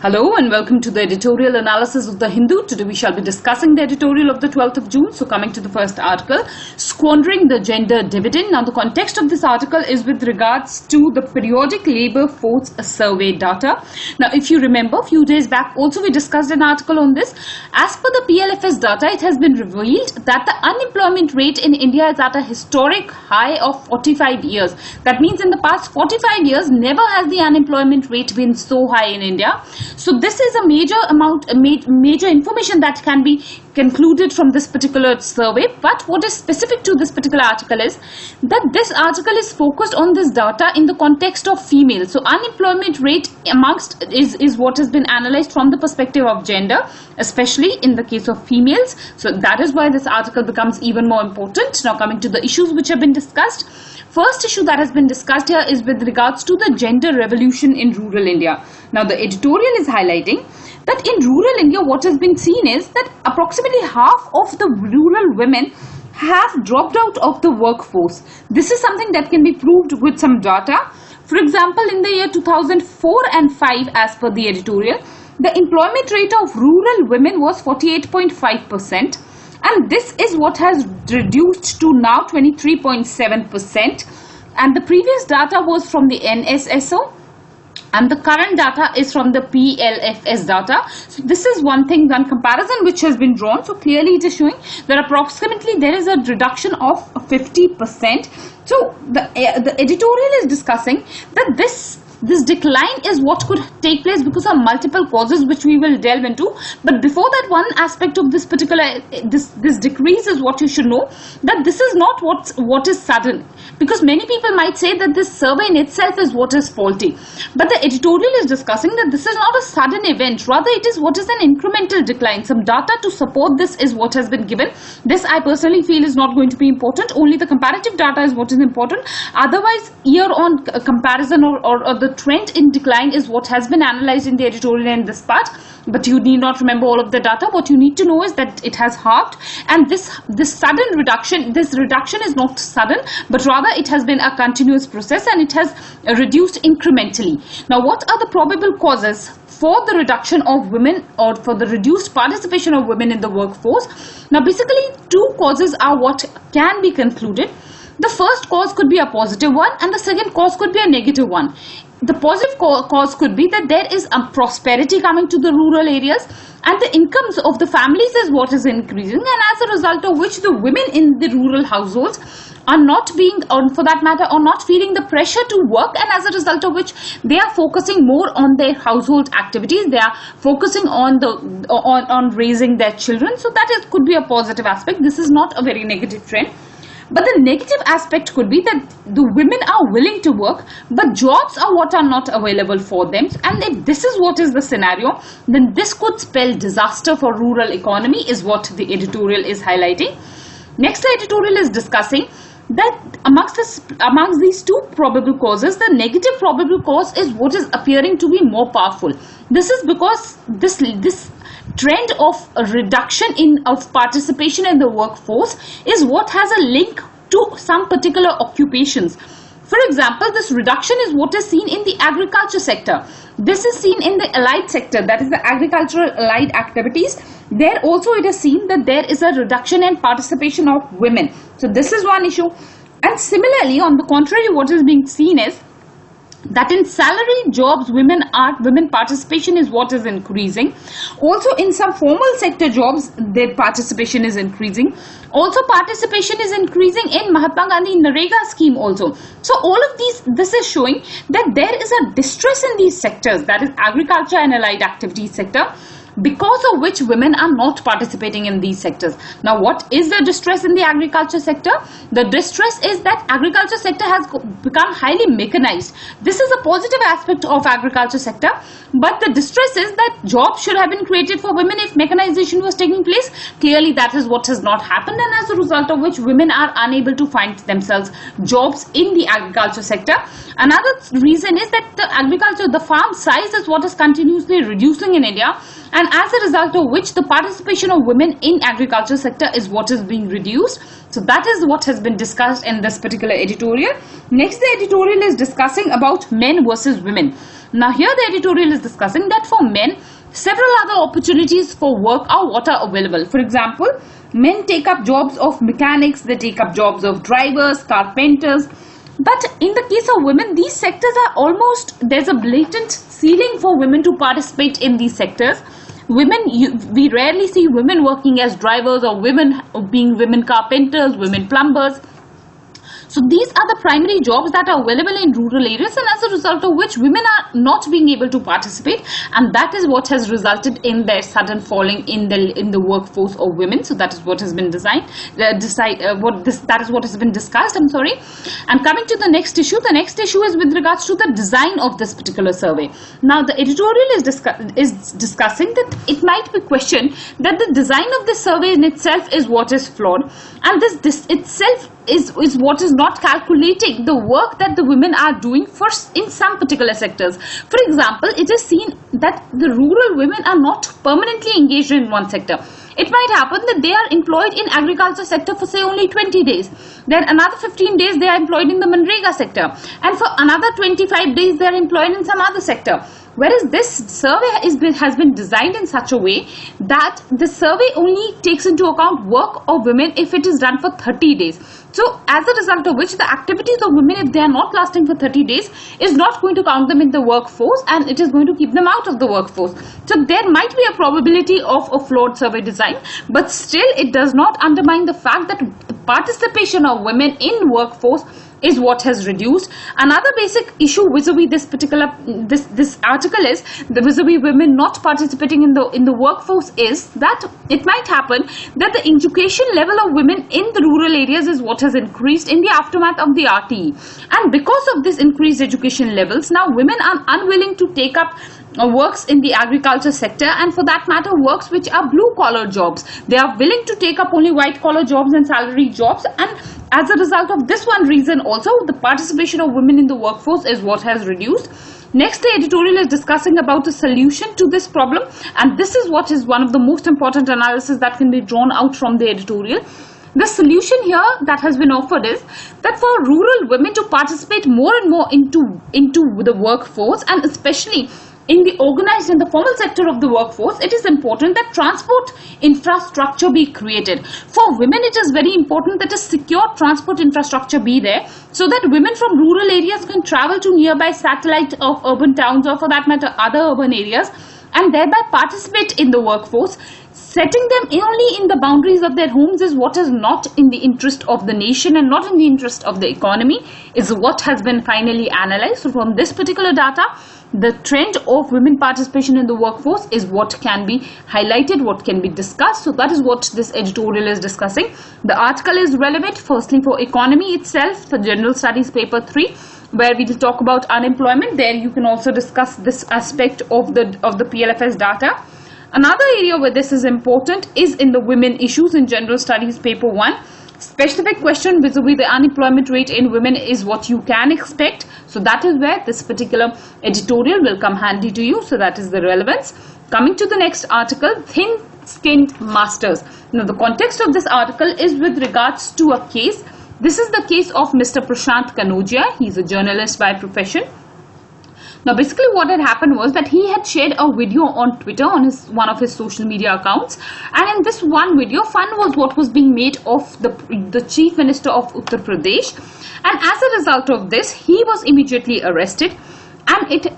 Hello and welcome to the editorial analysis of The Hindu. Today we shall be discussing the editorial of the 12th of June. So coming to the first article, Squandering the Gender Dividend. Now the context of this article is with regards to the periodic labour force survey data. Now if you remember, a few days back also we discussed an article on this. As per the PLFS data, it has been revealed that the unemployment rate in India is at a historic high of 45 years. That means in the past 45 years, never has the unemployment rate been so high in India. So this is a major information that can be concluded from this particular survey. But what is specific to this particular article is that this article is focused on this data in the context of females. So unemployment rate amongst is what has been analyzed from the perspective of gender, especially in the case of females. So that is why this article becomes even more important. Now coming to the issues which have been discussed. First issue that has been discussed here is with regards to the gender revolution in rural India. Now the editorial is highlighting that in rural India what has been seen is that approximately half of the rural women have dropped out of the workforce. This is something that can be proved with some data. For example, in the year 2004 and 5, as per the editorial, the employment rate of rural women was 48.5%. And this is what has reduced to now 23.7%. And the previous data was from the NSSO. And the current data is from the PLFS data. So this is one thing, one comparison which has been drawn. So clearly it is showing that approximately there is a reduction of 50%. So the editorial is discussing that this decline is what could take place because of multiple causes which we will delve into. But before that, one aspect of this particular this decrease is what you should know, that this is not what is sudden, because many people might say that this survey in itself is what is faulty. But the editorial is discussing that this is not a sudden event, rather it is what is an incremental decline. Some data to support this is what has been given. This I personally feel is not going to be important. Only the comparative data is what is important. Otherwise, year on comparison or the trend in decline is what has been analyzed in the editorial in this part. But you need not remember all of the data. What you need to know is that it has halved, and this sudden reduction, this reduction is not sudden, but rather it has been a continuous process and it has reduced incrementally. Now what are the probable causes for the reduction of women or for the reduced participation of women in the workforce? Now basically two causes are what can be concluded. The first cause could be a positive one and the second cause could be a negative one. The positive cause could be that there is a prosperity coming to the rural areas and the incomes of the families is what is increasing, and as a result of which the women in the rural households are not being, or for that matter, are not feeling the pressure to work, and as a result of which they are focusing more on their household activities. They are focusing on raising their children. So that could be a positive aspect. This is not a very negative trend. But the negative aspect could be that the women are willing to work, but jobs are what are not available for them. And if this is what is the scenario, then this could spell disaster for rural economy, is what the editorial is highlighting. Next, the editorial is discussing that amongst these two probable causes, the negative probable cause is what is appearing to be more powerful. This is because this trend of a reduction of participation in the workforce is what has a link to some particular occupations. For example, this reduction is what is seen in the agriculture sector. This is seen in the allied sector, that is the agricultural allied activities. There also it is seen that there is a reduction in participation of women. So this is one issue. And similarly, on the contrary, what is being seen is that in salaried jobs, women participation is what is increasing. Also in some formal sector jobs, their participation is increasing. Also participation is increasing in Mahatma Gandhi Narega scheme also. So all of this is showing that there is a distress in these sectors, that is agriculture and allied activities sector, because of which women are not participating in these sectors. Now what is the distress in the agriculture sector? The distress is that agriculture sector has become highly mechanized. This is a positive aspect of agriculture sector, but the distress is that jobs should have been created for women if mechanization was taking place. Clearly that is what has not happened, and as a result of which women are unable to find themselves jobs in the agriculture sector. Another reason is that the farm size is what is continuously reducing in India, and as a result of which the participation of women in agriculture sector is what is being reduced. So that is what has been discussed in this particular editorial. Next, the editorial is discussing about men versus women. Now here the editorial is discussing that for men, several other opportunities for work are what are available. For example, men take up jobs of mechanics, they take up jobs of drivers, carpenters. But in the case of women, these sectors are almost, there's a blatant ceiling for women to participate in these sectors. We rarely see women working as drivers or women being women carpenters, women plumbers. So these are the primary jobs that are available in rural areas, and as a result of which women are not being able to participate, and that is what has resulted in their sudden falling in the workforce of women. So that is what has been that is what has been discussed. I'm sorry. And coming to the next issue is with regards to the design of this particular survey. Now the editorial is discussing that it might be questioned that the design of this survey in itself is what is flawed, and this itself is what is not calculating the work that the women are doing in some particular sectors. For example, it is seen that the rural women are not permanently engaged in one sector. It might happen that they are employed in agriculture sector for say only 20 days. Then another 15 days they are employed in the Manrega sector. And for another 25 days they are employed in some other sector. Whereas this survey has been designed in such a way that the survey only takes into account work of women if it is done for 30 days. So as a result of which, the activities of women, if they are not lasting for 30 days, is not going to count them in the workforce, and it is going to keep them out of the workforce. So there might be a probability of a flawed survey design, but still it does not undermine the fact that participation of women in workforce is what has reduced. Another basic issue vis-a-vis this article is the vis-a-vis women not participating in the workforce is that it might happen that the education level of women in the rural areas is what has increased in the aftermath of the RTE, and because of this increased education levels, now women are unwilling to take up works in the agriculture sector, and for that matter works which are blue collar jobs. They are willing to take up only white collar jobs and salary jobs, and as a result of this one reason also, the participation of women in the workforce is what has reduced. Next, the editorial is discussing about the solution to this problem, and this is what is one of the most important analysis that can be drawn out from the editorial. The solution here that has been offered is that for rural women to participate more and more into the workforce, and especially in the organized and the formal sector of the workforce, it is important that transport infrastructure be created. For women, it is very important that a secure transport infrastructure be there, so that women from rural areas can travel to nearby satellite of urban towns, or for that matter other urban areas, and thereby participate in the workforce. Setting them only in the boundaries of their homes is what is not in the interest of the nation and not in the interest of the economy, is what has been finally analyzed. So from this particular data, the trend of women participation in the workforce is what can be highlighted, what can be discussed. So that is what this editorial is discussing. The article is relevant firstly for economy itself, for general studies paper 3, where we will talk about unemployment. There you can also discuss this aspect of the PLFS data. Another area where this is important is in the women issues in general studies paper 1. Specific question vis-a-vis the unemployment rate in women is what you can expect. So that is where this particular editorial will come handy to you. So that is the relevance. Coming to the next article, thin-skinned masters. Now the context of this article is with regards to a case. This is the case of Mr. Prashant Kanodia. He is a journalist by profession. Now basically what had happened was that he had shared a video on Twitter on one of his social media accounts, and in this one video fun was what was being made of the Chief Minister of Uttar Pradesh, and as a result of this he was immediately arrested.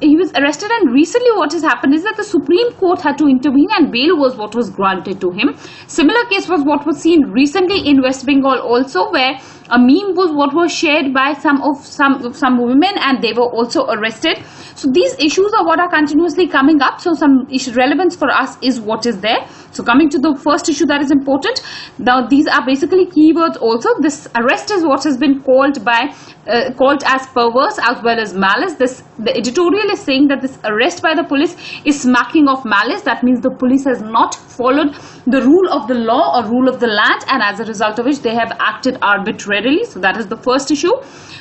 He was arrested, and recently what has happened is that the Supreme Court had to intervene and bail was what was granted to him. Similar case was what was seen recently in West Bengal also, where a meme was what was shared by some women and they were also arrested. So these issues are what are continuously coming up. So some relevance for us is what is there. So coming to the first issue that is important. Now these are basically keywords also. This arrest is what has been called as perverse as well as malice. The editorial is saying that this arrest by the police is smacking of malice. That means the police has not followed the rule of the law or rule of the land, and as a result of which they have acted arbitrarily. So that is the first issue.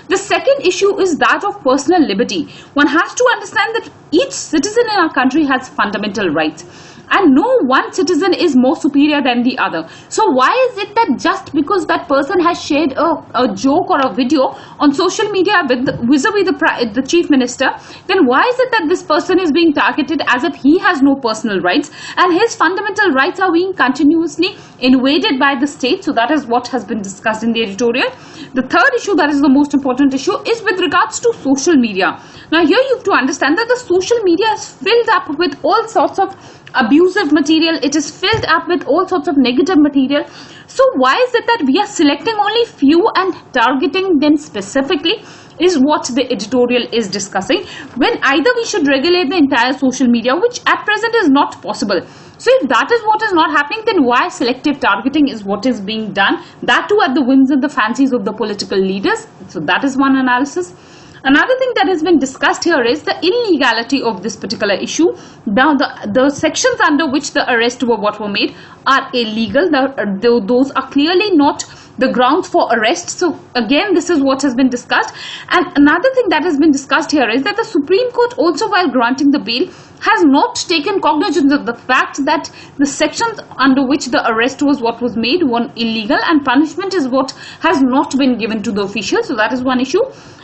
The second issue is that of personal liberty. One has to understand that each citizen in our country has fundamental rights. and no one citizen is more superior than the other. So why is it that just because that person has shared a joke or a video on social media vis-a-vis the chief minister, then why is it that this person is being targeted as if he has no personal rights and his fundamental rights are being continuously invaded by the state? So that is what has been discussed in the editorial. The third issue, that is the most important issue, is with regards to social media. Now here you have to understand that the social media is filled up with all sorts of abusive material. It is filled up with all sorts of negative material. So why is it that we are selecting only few and targeting them specifically, is what the editorial is discussing, when either we should regulate the entire social media, which at present is not possible. So if that is what is not happening, then why selective targeting is what is being done, that too at the whims and the fancies of the political leaders? So that is one analysis. Another thing that has been discussed here is the illegality of this particular issue. Now the sections under which the arrests were made are illegal. Those are clearly not the grounds for arrest. So again, this is what has been discussed. And another thing that has been discussed here is that the Supreme Court also, while granting the bail, has not taken cognizance of the fact that the sections under which the arrest was what was made were illegal, and punishment is what has not been given to the officials. So that is one issue.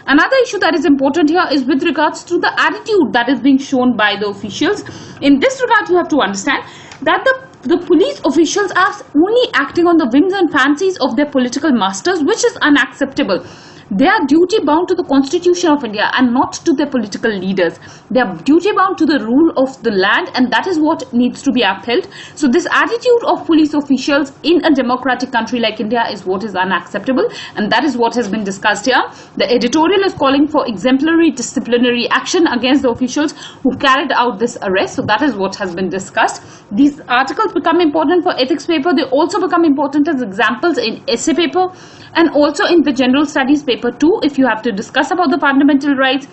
Another issue that is important here is with regards to the attitude that is being shown by the officials. In this regard, you have to understand that the police officials are only acting on the whims and fancies of their political masters, which is unacceptable. They are duty bound to the Constitution of India and not to their political leaders. They are duty bound to the rule of the land, and that is what needs to be upheld. So this attitude of police officials in a democratic country like India is what is unacceptable, and that is what has been discussed here. The editorial is calling for exemplary disciplinary action against the officials who carried out this arrest. So that is what has been discussed. These articles become important for ethics paper. They also become important as examples in essay paper and also in the general studies paper too, if you have to discuss about the fundamental rights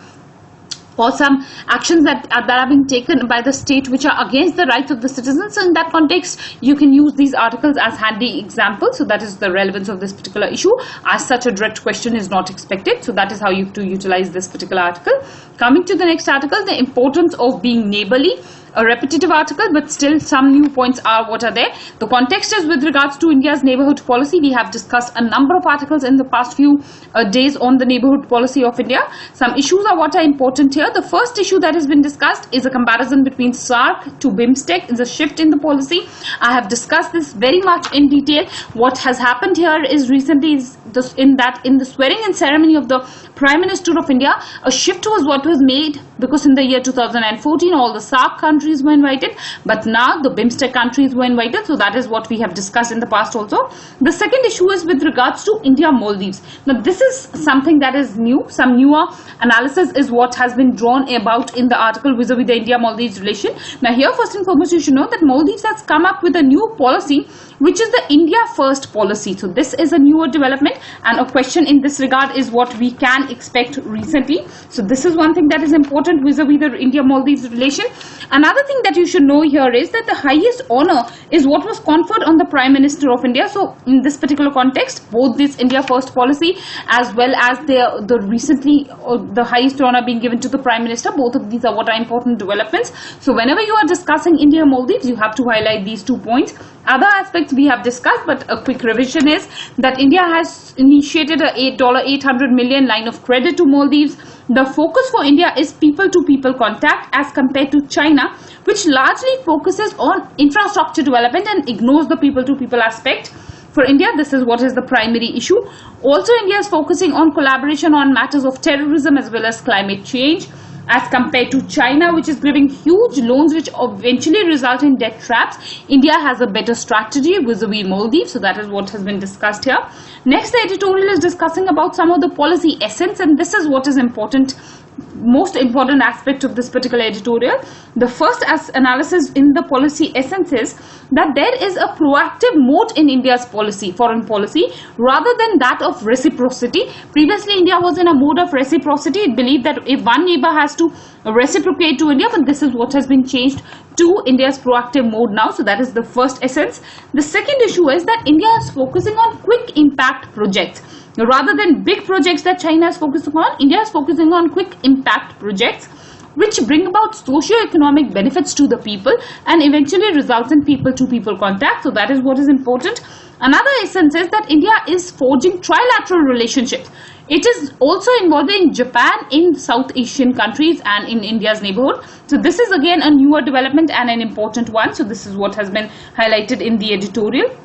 or some actions that are being taken by the state which are against the rights of the citizens. So in that context, you can use these articles as handy examples. So that is the relevance of this particular issue. As such, a direct question is not expected. So that is how you have to utilize this particular article. Coming to the next article, the importance of being neighborly. A repetitive article, but still some new points are what are there. The context is with regards to India's neighbourhood policy. We have discussed a number of articles in the past few days on the neighbourhood policy of India. Some issues are what are important here. The first issue that has been discussed is a comparison between SARC to BIMSTEC. It's a shift in the policy. I have discussed this very much in detail. What has happened here is recently in the swearing-in ceremony of the Prime Minister of India, a shift was what was made, because in the year 2014 all the SARC countries were invited, but now the BIMSTEC countries were invited. So that is what we have discussed in the past also. The second issue is with regards to India-Maldives. Now this is something that is new. Some newer analysis is what has been drawn about in the article vis-a-vis the India-Maldives relation. Now here, first and foremost, you should know that Maldives has come up with a new policy, which is the India First policy. So this is a newer development, and a question in this regard is what we can expect recently. So this is one thing that is important vis-a-vis the India-Maldives relation. Another thing that you should know here is that the highest honor is what was conferred on the Prime Minister of India. So in this particular context, both this India First policy as well as the recently the highest honor being given to the Prime Minister, both of these are what are important developments. So whenever you are discussing India-Maldives, you have to highlight these 2 points. Other aspects we have discussed, but a quick revision is that India has initiated a $800 million line of credit to Maldives. The focus for India is people-to-people contact as compared to China, which largely focuses on infrastructure development and ignores the people-to-people aspect. For India, this is what is the primary issue. Also, India is focusing on collaboration on matters of terrorism as well as climate change, as compared to China, which is giving huge loans which eventually result in debt traps. India has a better strategy vis-a-vis Maldives. So that is what has been discussed here. Next, the editorial is discussing about some of the policy essence, and this is what is important, most important aspect of this particular editorial. The first analysis in the policy essence is that there is a proactive mode in India's foreign policy, rather than that of reciprocity. Previously, India was in a mode of reciprocity. It believed that if one neighbor has to reciprocate to India, but this is what has been changed to India's proactive mode now. So that is the first essence. The second issue is that India is focusing on quick impact projects. Rather than big projects that China is focusing on, India is focusing on quick impact projects. which bring about socio-economic benefits to the people and eventually results in people-to-people contact. So that is what is important. Another essence is that India is forging trilateral relationships. It is also involving Japan in South Asian countries and in India's neighborhood. So this is again a newer development and an important one. So this is what has been highlighted in the editorial.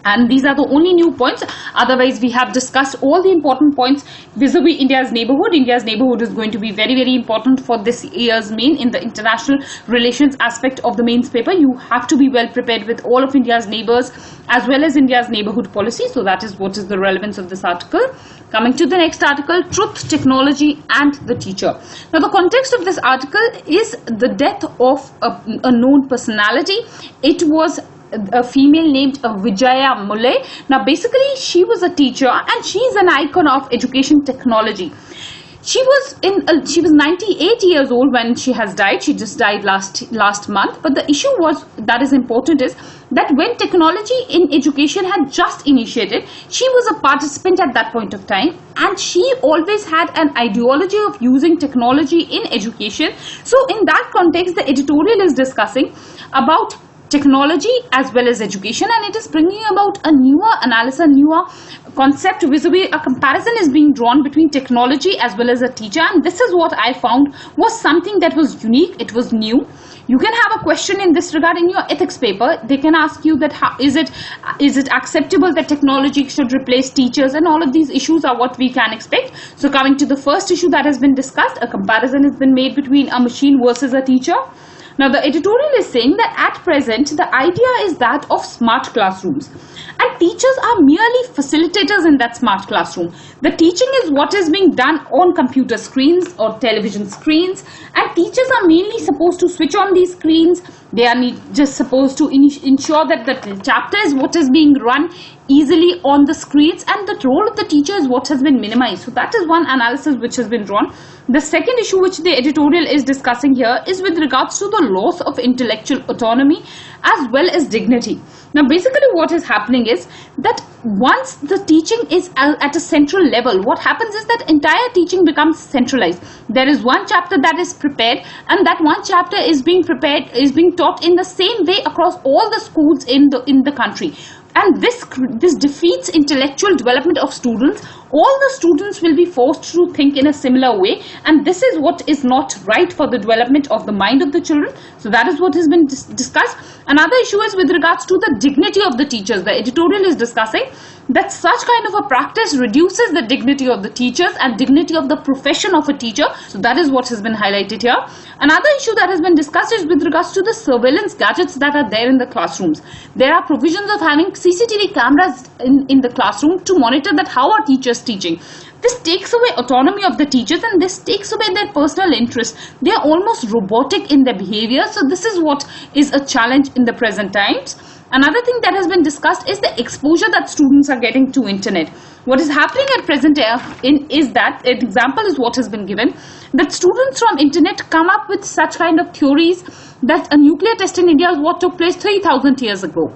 And these are the only new points. Otherwise, we have discussed all the important points vis-a-vis India's neighborhood. India's neighborhood is going to be very, very important for this year's main in the international relations aspect of the mains paper. You have to be well prepared with all of India's neighbors as well as India's neighborhood policy. So that is what is the relevance of this article. Coming to the next article, Truth, Technology and the Teacher. Now, the context of this article is the death of a known personality. It was a female named Vijaynagar. Now basically she was a teacher and she is an icon of education technology. She was 98 years old when she has died. She just died last month. But the issue that is important is that when technology in education had just initiated, she was a participant at that point of time, and she always had an ideology of using technology in education. So in that context, the editorial is discussing about technology as well as education, and it is bringing about a newer analysis, a newer concept vis-a-vis. A comparison is being drawn between technology as well as a teacher, and this is what I found was something that was unique. It was new. You can have a question in this regard in your ethics paper. They can ask you that is it acceptable that technology should replace teachers, and all of these issues are what we can expect. So coming to the first issue that has been discussed, a comparison has been made between a machine versus a teacher. Now, the editorial is saying that at present, the idea is that of smart classrooms, and teachers are merely facilitators in that smart classroom. The teaching is what is being done on computer screens or television screens, and teachers are mainly supposed to switch on these screens. They are just supposed to ensure that the chapter is what is being run easily on the screens, and the role of the teacher is what has been minimized. So that is one analysis which has been drawn. The second issue which the editorial is discussing here is with regards to the loss of intellectual autonomy as well as dignity. Now basically what is happening is that once the teaching is at a central level, what happens is that entire teaching becomes centralized. There is one chapter that is prepared, and that one chapter is being taught in the same way across all the schools in the country. And this defeats intellectual development of students. All the students will be forced to think in a similar way, and this is what is not right for the development of the mind of the children. So that is what has been discussed. Another issue is with regards to the dignity of the teachers. The editorial is discussing that such kind of a practice reduces the dignity of the teachers and dignity of the profession of a teacher. So that is what has been highlighted here. Another issue that has been discussed is with regards to the surveillance gadgets that are there in the classrooms. There are provisions of having CCTV cameras in the classroom to monitor that how are teachers teaching. This takes away autonomy of the teachers, and this takes away their personal interest. They are almost robotic in their behavior. So this is what is a challenge in the present times. Another thing that has been discussed is the exposure that students are getting to internet. What is happening at present is that an example is what has been given, that students from internet come up with such kind of theories that a nuclear test in India is what took place 3,000 years ago.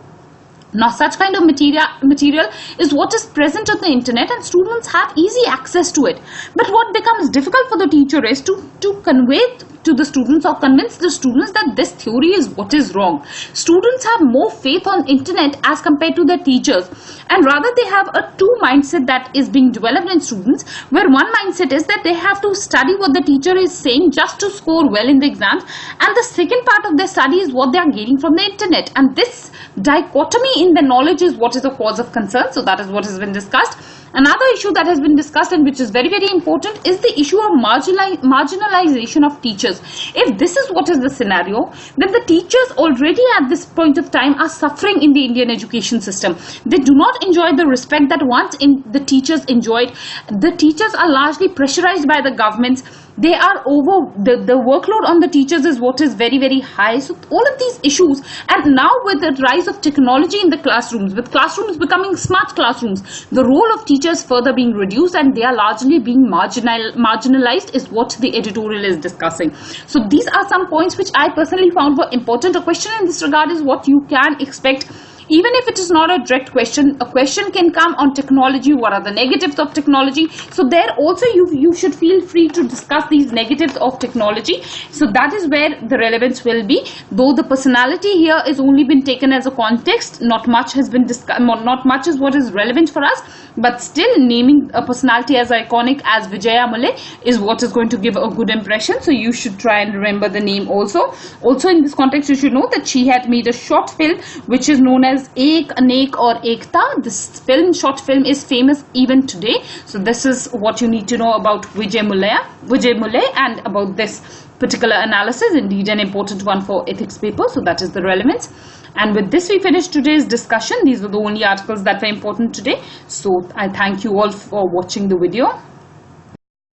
Now such kind of material is what is present on the internet, and students have easy access to it. But what becomes difficult for the teacher is to convey to the students or convince the students that this theory is what is wrong. Students have more faith on internet as compared to their teachers, and rather they have a two mindset that is being developed in students, where one mindset is that they have to study what the teacher is saying just to score well in the exams, and the second part of their study is what they are gaining from the internet, and this dichotomy in the knowledge is what is a cause of concern. So that is what has been discussed. Another issue that has been discussed, and which is very, very important, is the issue of marginalization of teachers. If this is what is the scenario, then the teachers already at this point of time are suffering in the Indian education system. They do not enjoy the respect that once the teachers enjoyed. The teachers are largely pressurized by the governments. They are the workload on the teachers is what is very, very high. So all of these issues, and now with the rise of technology in the classrooms, with classrooms becoming smart classrooms, the role of teachers further being reduced, and they are largely being marginalized is what the editorial is discussing. So these are some points which I personally found were important. A question in this regard is what you can expect even if it is not a direct question, a question can come on technology. What are the negatives of technology? So there also you should feel free to discuss these negatives of technology. So that is where the relevance will be. Though the personality here is only been taken as a context, not much has been discussed, not much is what is relevant for us, but still naming a personality as iconic as Vijaya Mulay is what is going to give a good impression. So you should try and remember the name also. Also in this context, you should know that she had made a short film which is known as Ek, Anek or Ekta. This short film is famous even today. So this is what you need to know about Vijay Mulay and about this particular analysis, indeed an important one for ethics paper. So that is the relevance. And with this we finish today's discussion. These were the only articles that were important today. So I thank you all for watching the video.